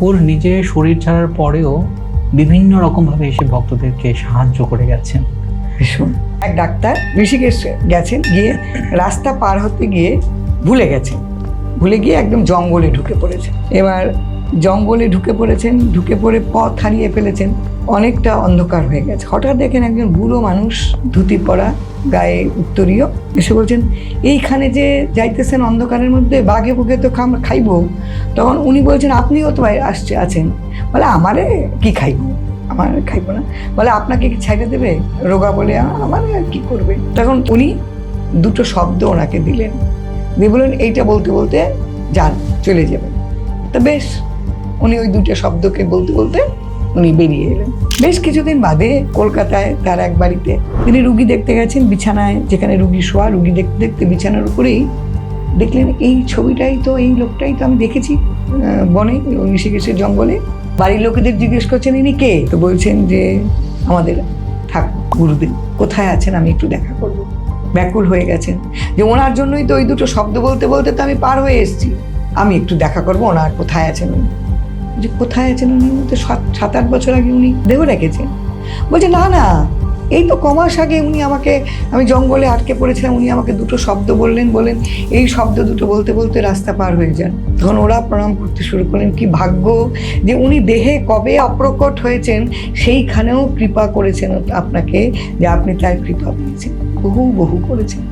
ঠাকুর নিজে শরীর ছাড়ার পরেও বিভিন্ন রকমভাবে এসে ভক্তদেরকে সাহায্য করে গেছেন। ভীষণ। এক ডাক্তার ঋষিকেশ গেছেন, গিয়ে রাস্তা পার হতে গিয়ে ভুলে গেছেন, ভুলে গিয়ে একদম জঙ্গলে ঢুকে পড়েছেন। এবার জঙ্গলে ঢুকে পড়েছেন, ঢুকে পড়ে পথ হারিয়ে ফেলেছেন, অনেকটা অন্ধকার হয়ে গেছে। হঠাৎ দেখেন একজন বুড়ো মানুষ, ধুতি পরা, গায়ে উত্তরীয়, এসে বলছেন, এইখানে যে যাইতেছেন অন্ধকারের মধ্যে, বাঘে বুঘে তো খাইবো। তখন উনি বলছেন, আপনিও তো আছেন। বলে, আমারে কি খাইবো, আমার খাইবো না। বলে, আপনাকে কি ছাইড়ে দেবে? রোগা বলে, আমার আর কি করবে। তখন উনি দুটো শব্দ ওনাকে দিলেন, দিয়ে বললেন, এইটা বলতে বলতে যান, চলে যাবেন। তো বেশ, উনি ওই দুটো শব্দকে বলতে বলতে উনি বেরিয়ে এলেন। বেশ কিছুদিন বাদে কলকাতায় তার এক বাড়িতে তিনি রুগী দেখতে গেছেন। বিছানায়, যেখানে রুগী শোয়া, রুগী দেখতে দেখতে বিছানার উপরেই দেখলেন, এই ছবিটাই তো, এই লোকটাই তো আমি দেখেছি বনে, ঋষিকেশের জঙ্গলে। বাড়ির লোকেদের জিজ্ঞেস করছেন, ইনি কে? তো বলছেন যে, আমাদের ঠাকুর, গুরুদেব। কোথায় আছেন, আমি একটু দেখা করব। ব্যাকুল হয়ে গেছেন যে, ওনার জন্যই তো ওই দুটো শব্দ বলতে বলতে তো আমি পার হয়ে এসেছি, আমি একটু দেখা করব, ওনার কোথায় আছেন উনি। যে কোথায় আছেন উনি? তো 7-8 বছর আগে উনি দেহ রেখেছেন। বলছে, না না, এই তো কমাস আগে উনি আমাকে, আমি জঙ্গলে আটকে পড়েছিলাম, উনি আমাকে দুটো শব্দ বললেন, এই শব্দ দুটো বলতে বলতে রাস্তা পার হয়ে যান। তখন ওরা প্রণাম করতে শুরু করলেন, কি ভাগ্য যে উনি দেহে কবে অপ্রকট হয়েছেন, সেইখানেও কৃপা করেছেন আপনাকে, যে আপনি তার কৃপা পেয়েছেন, বহু বহু করেছেন।